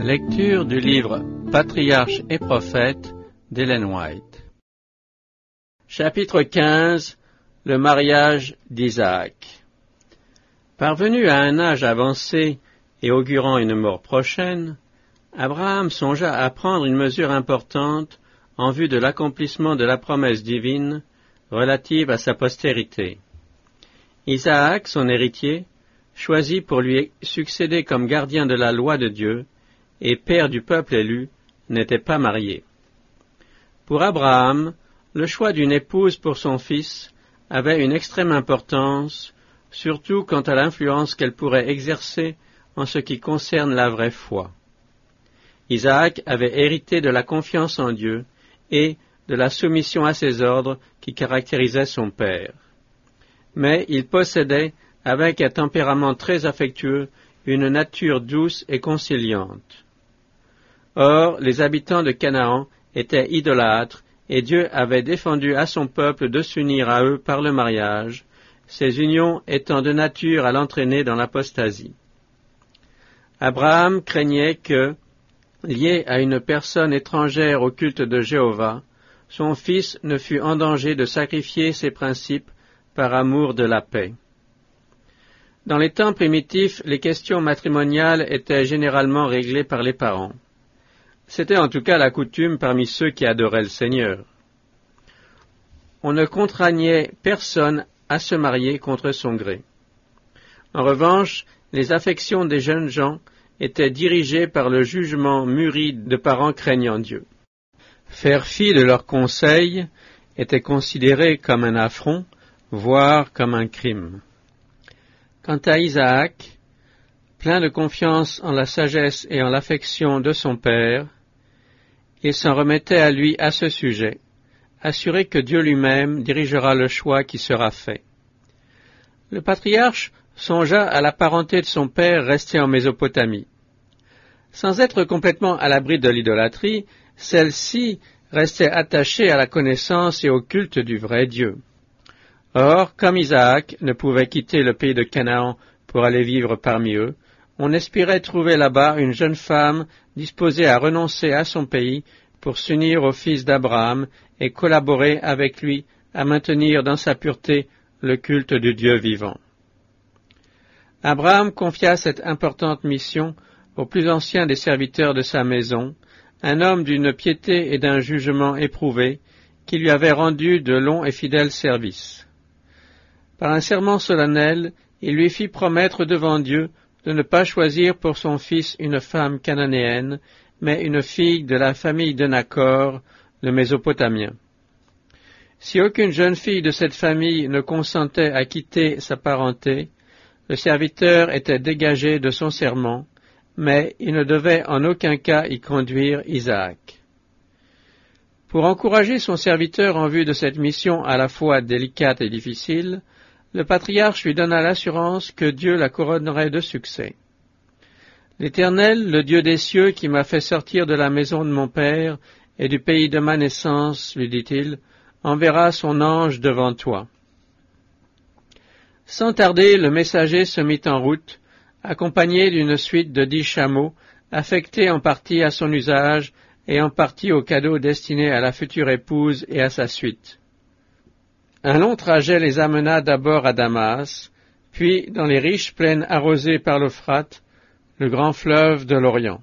Lecture du livre Patriarches et prophètes d'Ellen White. Chapitre 15. Le mariage d'Isaac. Parvenu à un âge avancé et augurant une mort prochaine, Abraham songea à prendre une mesure importante en vue de l'accomplissement de la promesse divine relative à sa postérité. Isaac, son héritier, choisi pour lui succéder comme gardien de la loi de Dieu et père du peuple élu, n'était pas marié. Pour Abraham, le choix d'une épouse pour son fils avait une extrême importance, surtout quant à l'influence qu'elle pourrait exercer en ce qui concerne la vraie foi. Isaac avait hérité de la confiance en Dieu et de la soumission à ses ordres qui caractérisaient son père. Mais il possédait, avec un tempérament très affectueux, une nature douce et conciliante. Or, les habitants de Canaan étaient idolâtres, et Dieu avait défendu à son peuple de s'unir à eux par le mariage, ces unions étant de nature à l'entraîner dans l'apostasie. Abraham craignait que, lié à une personne étrangère au culte de Jéhovah, son fils ne fût en danger de sacrifier ses principes par amour de la paix. Dans les temps primitifs, les questions matrimoniales étaient généralement réglées par les parents. C'était en tout cas la coutume parmi ceux qui adoraient le Seigneur. On ne contraignait personne à se marier contre son gré. En revanche, les affections des jeunes gens étaient dirigées par le jugement mûri de parents craignant Dieu. Faire fi de leurs conseils était considéré comme un affront, voire comme un crime. Quant à Isaac, plein de confiance en la sagesse et en l'affection de son père, il s'en remettait à lui à ce sujet, assuré que Dieu lui-même dirigera le choix qui sera fait. Le patriarche songea à la parenté de son père resté en Mésopotamie. Sans être complètement à l'abri de l'idolâtrie, celle-ci restait attachée à la connaissance et au culte du vrai Dieu. Or, comme Isaac ne pouvait quitter le pays de Canaan pour aller vivre parmi eux, on espérait trouver là-bas une jeune femme disposée à renoncer à son pays pour s'unir au fils d'Abraham et collaborer avec lui à maintenir dans sa pureté le culte du Dieu vivant. Abraham confia cette importante mission au plus ancien des serviteurs de sa maison, un homme d'une piété et d'un jugement éprouvé, qui lui avait rendu de longs et fidèles services. Par un serment solennel, il lui fit promettre devant Dieu de ne pas choisir pour son fils une femme cananéenne, mais une fille de la famille de Nachor, le Mésopotamien. Si aucune jeune fille de cette famille ne consentait à quitter sa parenté, le serviteur était dégagé de son serment, mais il ne devait en aucun cas y conduire Isaac. Pour encourager son serviteur en vue de cette mission à la fois délicate et difficile, le patriarche lui donna l'assurance que Dieu la couronnerait de succès. « L'Éternel, le Dieu des cieux, qui m'a fait sortir de la maison de mon père et du pays de ma naissance, lui dit-il, enverra son ange devant toi. » Sans tarder, le messager se mit en route, accompagné d'une suite de 10 chameaux, affectés en partie à son usage et en partie aux cadeaux destinés à la future épouse et à sa suite. Un long trajet les amena d'abord à Damas, puis dans les riches plaines arrosées par l'Euphrate, le grand fleuve de l'Orient.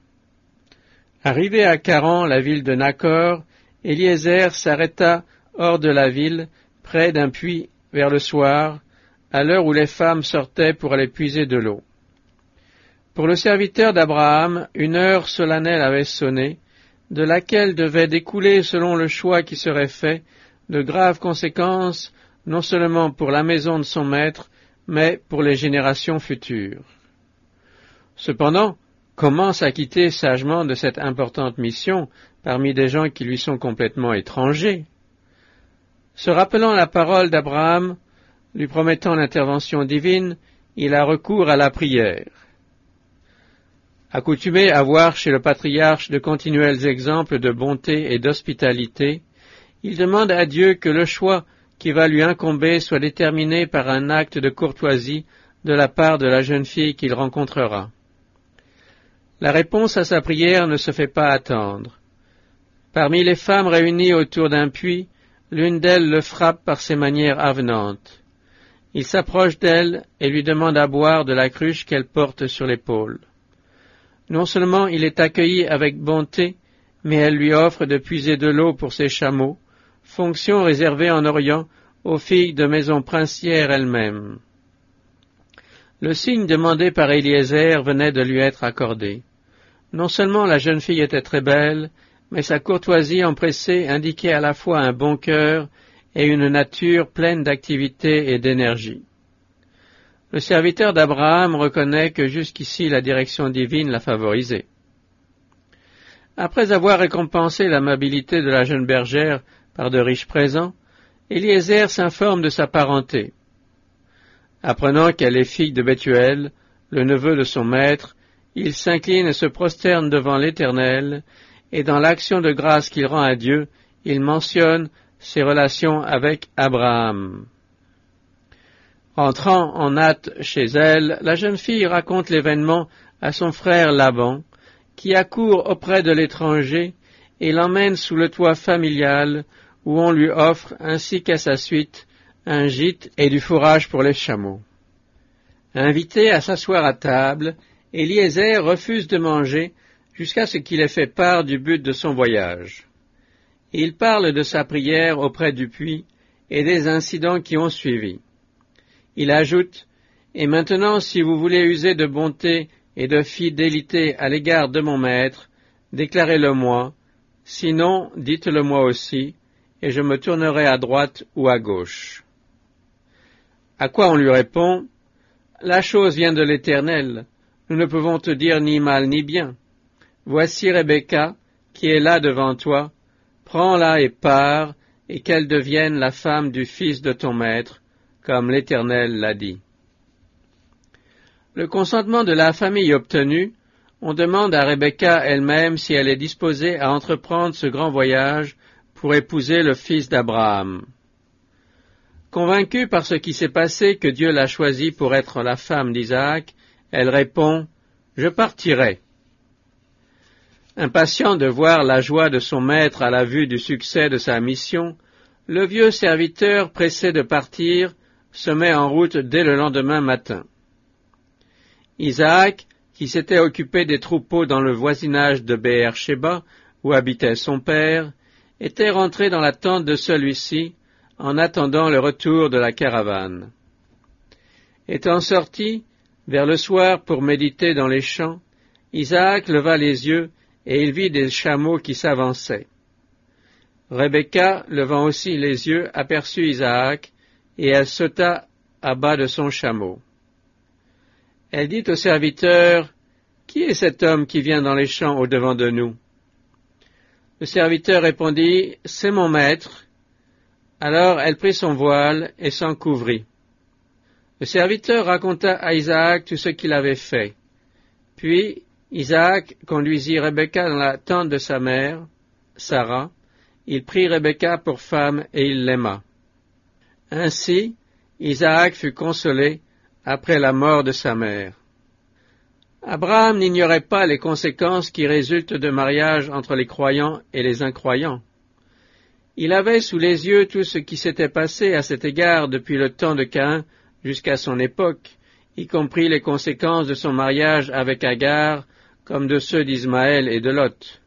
Arrivé à Charan, la ville de Nachor, Eliezer s'arrêta hors de la ville, près d'un puits, vers le soir, à l'heure où les femmes sortaient pour aller puiser de l'eau. Pour le serviteur d'Abraham, une heure solennelle avait sonné, de laquelle devaient découler, selon le choix qui serait fait, de graves conséquences, non seulement pour la maison de son maître, mais pour les générations futures. Cependant, comment s'acquitter sagement de cette importante mission parmi des gens qui lui sont complètement étrangers? Se rappelant la parole d'Abraham, lui promettant l'intervention divine, il a recours à la prière. Accoutumé à voir chez le patriarche de continuels exemples de bonté et d'hospitalité, il demande à Dieu que le choix qui va lui incomber soit déterminé par un acte de courtoisie de la part de la jeune fille qu'il rencontrera. La réponse à sa prière ne se fait pas attendre. Parmi les femmes réunies autour d'un puits, l'une d'elles le frappe par ses manières avenantes. Il s'approche d'elle et lui demande à boire de la cruche qu'elle porte sur l'épaule. Non seulement il est accueilli avec bonté, mais elle lui offre de puiser de l'eau pour ses chameaux, fonction réservée en Orient aux filles de maison princière elles-mêmes. Le signe demandé par Éliézer venait de lui être accordé. Non seulement la jeune fille était très belle, mais sa courtoisie empressée indiquait à la fois un bon cœur et une nature pleine d'activité et d'énergie. Le serviteur d'Abraham reconnaît que jusqu'ici la direction divine l'a favorisé. Après avoir récompensé l'amabilité de la jeune bergère par de riches présents, Éliézer s'informe de sa parenté. Apprenant qu'elle est fille de Bethuel, le neveu de son maître, il s'incline et se prosterne devant l'Éternel, et dans l'action de grâce qu'il rend à Dieu, il mentionne ses relations avec Abraham. Entrant en hâte chez elle, la jeune fille raconte l'événement à son frère Laban, qui accourt auprès de l'étranger et l'emmène sous le toit familial, où on lui offre, ainsi qu'à sa suite, un gîte et du fourrage pour les chameaux. Invité à s'asseoir à table, Éliézer refuse de manger jusqu'à ce qu'il ait fait part du but de son voyage. Il parle de sa prière auprès du puits et des incidents qui ont suivi. Il ajoute « Et maintenant, si vous voulez user de bonté et de fidélité à l'égard de mon maître, déclarez-le-moi, sinon dites-le-moi aussi, et je me tournerai à droite ou à gauche. » À quoi on lui répond « La chose vient de l'Éternel, nous ne pouvons te dire ni mal ni bien. Voici Rebecca, qui est là devant toi, prends-la et pars, et qu'elle devienne la femme du fils de ton maître, comme l'Éternel l'a dit. » Le consentement de la famille obtenu, on demande à Rebecca elle-même si elle est disposée à entreprendre ce grand voyage pour épouser le fils d'Abraham. Convaincue par ce qui s'est passé que Dieu l'a choisie pour être la femme d'Isaac, elle répond « Je partirai ». Impatient de voir la joie de son maître à la vue du succès de sa mission, le vieux serviteur, pressé de partir, se met en route dès le lendemain matin. Isaac, qui s'était occupé des troupeaux dans le voisinage de Beër-Shéba, où habitait son père, était rentré dans la tente de celui-ci, en attendant le retour de la caravane. Étant sorti, vers le soir pour méditer dans les champs, Isaac leva les yeux et il vit des chameaux qui s'avançaient. Rebecca, levant aussi les yeux, aperçut Isaac, et elle sauta à bas de son chameau. Elle dit au serviteur, « Qui est cet homme qui vient dans les champs au-devant de nous ?» Le serviteur répondit, « C'est mon maître. » Alors elle prit son voile et s'en couvrit. Le serviteur raconta à Isaac tout ce qu'il avait fait. Puis Isaac conduisit Rebecca dans la tente de sa mère, Sarah. Il prit Rebecca pour femme et il l'aima. Ainsi, Isaac fut consolé après la mort de sa mère. Abraham n'ignorait pas les conséquences qui résultent de mariage entre les croyants et les incroyants. Il avait sous les yeux tout ce qui s'était passé à cet égard depuis le temps de Caïn jusqu'à son époque, y compris les conséquences de son mariage avec Agar, comme de ceux d'Ismaël et de Lot.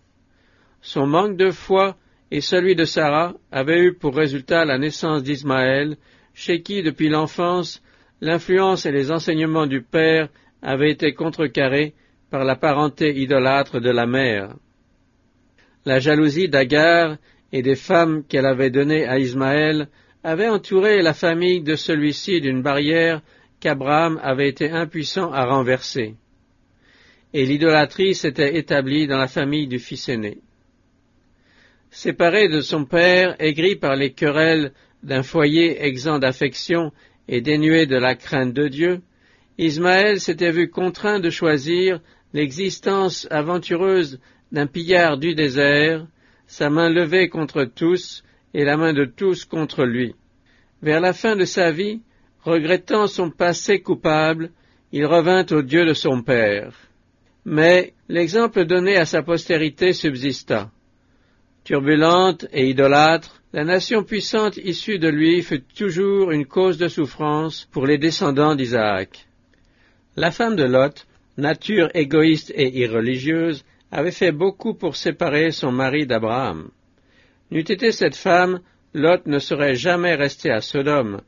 Son manque de foi et celui de Sarah avaient eu pour résultat la naissance d'Ismaël, chez qui, depuis l'enfance, l'influence et les enseignements du père avaient été contrecarrés par la parenté idolâtre de la mère. La jalousie d'Agar et des femmes qu'elle avait données à Ismaël avait entouré la famille de celui-ci d'une barrière qu'Abraham avait été impuissant à renverser. Et l'idolâtrie s'était établie dans la famille du fils aîné. Séparé de son père, aigri par les querelles d'un foyer exempt d'affection et dénué de la crainte de Dieu, Ismaël s'était vu contraint de choisir l'existence aventureuse d'un pillard du désert, sa main levée contre tous et la main de tous contre lui. Vers la fin de sa vie, regrettant son passé coupable, il revint au Dieu de son père. Mais l'exemple donné à sa postérité subsista. Turbulente et idolâtre, la nation puissante issue de lui fut toujours une cause de souffrance pour les descendants d'Isaac. La femme de Lot, nature égoïste et irreligieuse, avait fait beaucoup pour séparer son mari d'Abraham. N'eût été cette femme, Lot ne serait jamais resté à Sodome,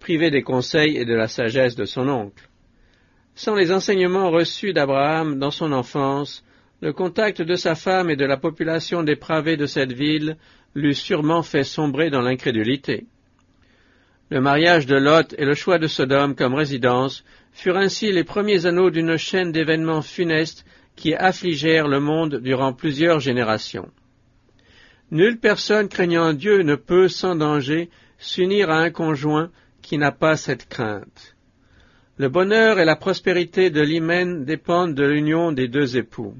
privé des conseils et de la sagesse de son oncle. Sans les enseignements reçus d'Abraham dans son enfance, le contact de sa femme et de la population dépravée de cette ville l'eût sûrement fait sombrer dans l'incrédulité. Le mariage de Lot et le choix de Sodome comme résidence furent ainsi les premiers anneaux d'une chaîne d'événements funestes qui affligèrent le monde durant plusieurs générations. Nulle personne craignant Dieu ne peut, sans danger, s'unir à un conjoint qui n'a pas cette crainte. Le bonheur et la prospérité de l'hymen dépendent de l'union des deux époux.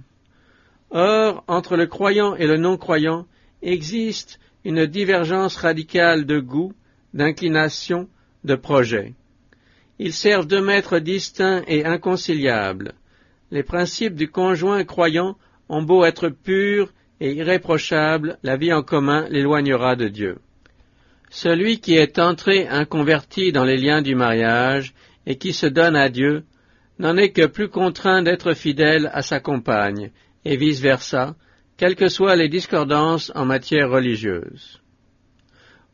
Or, entre le croyant et le non-croyant, existe une divergence radicale de goût, d'inclination, de projet. Ils servent deux maîtres distincts et inconciliables. Les principes du conjoint croyant ont beau être purs et irréprochables, la vie en commun l'éloignera de Dieu. Celui qui est entré inconverti dans les liens du mariage et qui se donne à Dieu n'en est que plus contraint d'être fidèle à sa compagne, et vice-versa, quelles que soient les discordances en matière religieuse.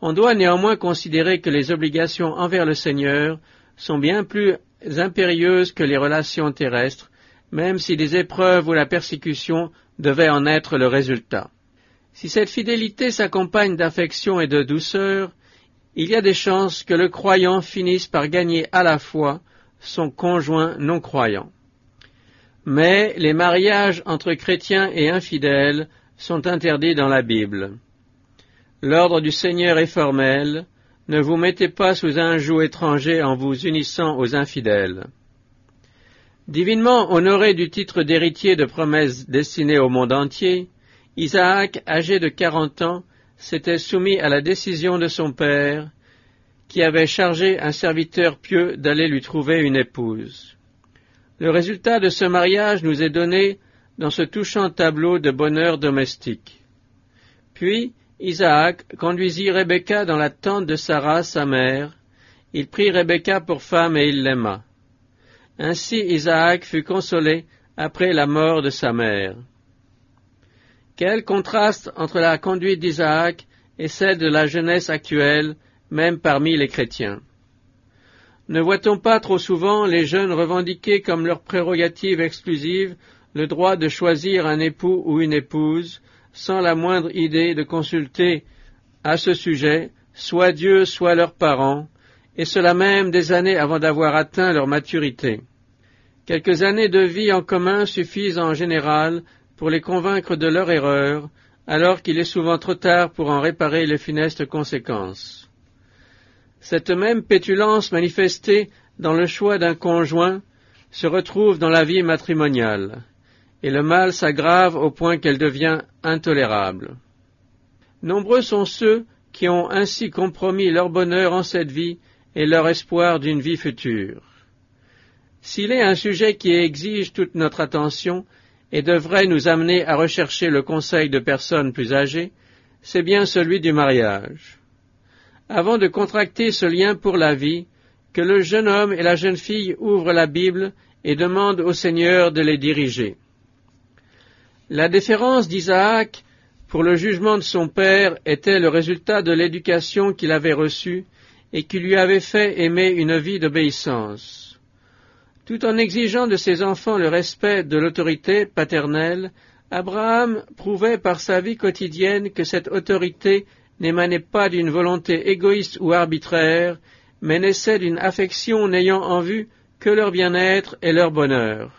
On doit néanmoins considérer que les obligations envers le Seigneur sont bien plus impérieuses que les relations terrestres, même si des épreuves ou la persécution devaient en être le résultat. Si cette fidélité s'accompagne d'affection et de douceur, il y a des chances que le croyant finisse par gagner à la fois son conjoint non-croyant. Mais les mariages entre chrétiens et infidèles sont interdits dans la Bible. L'ordre du Seigneur est formel, ne vous mettez pas sous un joug étranger en vous unissant aux infidèles. Divinement honoré du titre d'héritier de promesses destinées au monde entier, Isaac, âgé de 40 ans, s'était soumis à la décision de son père, qui avait chargé un serviteur pieux d'aller lui trouver une épouse. Le résultat de ce mariage nous est donné dans ce touchant tableau de bonheur domestique. Puis, Isaac conduisit Rebecca dans la tente de Sarah, sa mère. Il prit Rebecca pour femme et il l'aima. Ainsi Isaac fut consolé après la mort de sa mère. Quel contraste entre la conduite d'Isaac et celle de la jeunesse actuelle, même parmi les chrétiens. Ne voit-on pas trop souvent les jeunes revendiquer comme leur prérogative exclusive le droit de choisir un époux ou une épouse, sans la moindre idée de consulter à ce sujet soit Dieu, soit leurs parents, et cela même des années avant d'avoir atteint leur maturité. Quelques années de vie en commun suffisent en général pour les convaincre de leur erreur, alors qu'il est souvent trop tard pour en réparer les funestes conséquences. Cette même pétulance manifestée dans le choix d'un conjoint se retrouve dans la vie matrimoniale, et le mal s'aggrave au point qu'elle devient intolérable. Nombreux sont ceux qui ont ainsi compromis leur bonheur en cette vie et leur espoir d'une vie future. S'il est un sujet qui exige toute notre attention et devrait nous amener à rechercher le conseil de personnes plus âgées, c'est bien celui du mariage. Avant de contracter ce lien pour la vie, que le jeune homme et la jeune fille ouvrent la Bible et demandent au Seigneur de les diriger. La déférence d'Isaac pour le jugement de son père était le résultat de l'éducation qu'il avait reçue et qui lui avait fait aimer une vie d'obéissance. Tout en exigeant de ses enfants le respect de l'autorité paternelle, Abraham prouvait par sa vie quotidienne que cette autorité n'émanait pas d'une volonté égoïste ou arbitraire, mais naissait d'une affection n'ayant en vue que leur bien-être et leur bonheur.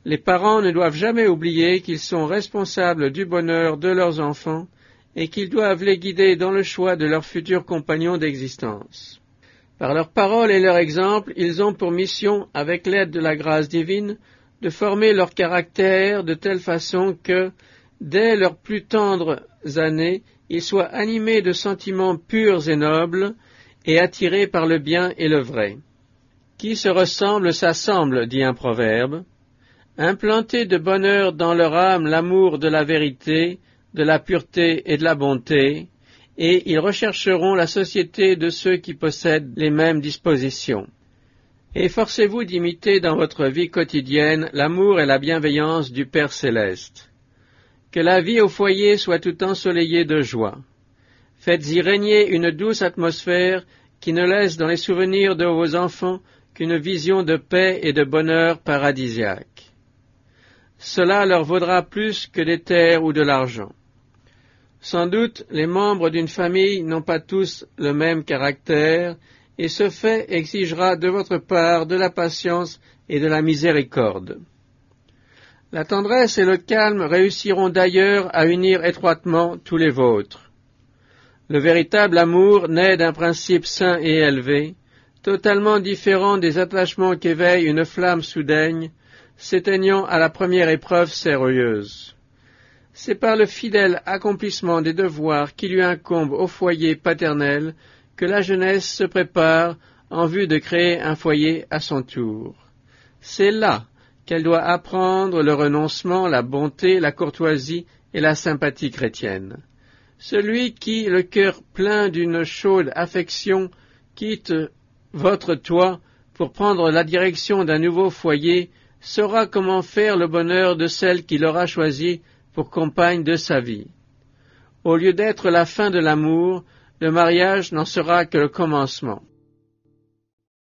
Les parents ne doivent jamais oublier qu'ils sont responsables du bonheur de leurs enfants et qu'ils doivent les guider dans le choix de leurs futurs compagnons d'existence. Par leurs paroles et leur exemple, ils ont pour mission, avec l'aide de la grâce divine, de former leur caractère de telle façon que, dès leurs plus tendres années, ils soient animés de sentiments purs et nobles et attirés par le bien et le vrai. Qui se ressemble s'assemble, dit un proverbe. Implantez de bonne heure dans leur âme l'amour de la vérité, de la pureté et de la bonté, et ils rechercheront la société de ceux qui possèdent les mêmes dispositions. Efforcez-vous d'imiter dans votre vie quotidienne l'amour et la bienveillance du Père céleste. Que la vie au foyer soit tout ensoleillée de joie. Faites-y régner une douce atmosphère qui ne laisse dans les souvenirs de vos enfants qu'une vision de paix et de bonheur paradisiaque. Cela leur vaudra plus que des terres ou de l'argent. Sans doute, les membres d'une famille n'ont pas tous le même caractère, et ce fait exigera de votre part de la patience et de la miséricorde. La tendresse et le calme réussiront d'ailleurs à unir étroitement tous les vôtres. Le véritable amour naît d'un principe saint et élevé, totalement différent des attachements qu'éveille une flamme soudaine, s'éteignant à la première épreuve sérieuse. C'est par le fidèle accomplissement des devoirs qui lui incombent au foyer paternel que la jeunesse se prépare en vue de créer un foyer à son tour. C'est là qu'elle doit apprendre le renoncement, la bonté, la courtoisie et la sympathie chrétienne. Celui qui, le cœur plein d'une chaude affection, quitte votre toit pour prendre la direction d'un nouveau foyer, saura comment faire le bonheur de celle qu'il aura choisie pour compagne de sa vie. Au lieu d'être la fin de l'amour, le mariage n'en sera que le commencement.